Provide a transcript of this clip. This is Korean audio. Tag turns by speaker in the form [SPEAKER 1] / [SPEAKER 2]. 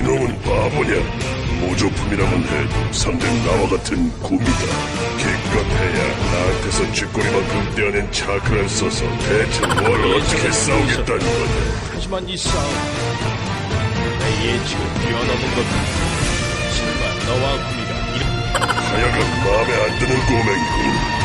[SPEAKER 1] 이놈은 바보냐? 모조품이라면 해도 상대는 나와 같은 곰이다. 기껏해야 나한테서 쥐꼬리만큼 떼어낸 차크를 써서 대체 뭘 어떻게 싸우겠다는 거냐?
[SPEAKER 2] 하지만 이 싸움 내 예측을 뛰어넘은 것 같아. 설마 너와 구미가
[SPEAKER 1] 하여간 마음에 안 드는 꼬맹이군.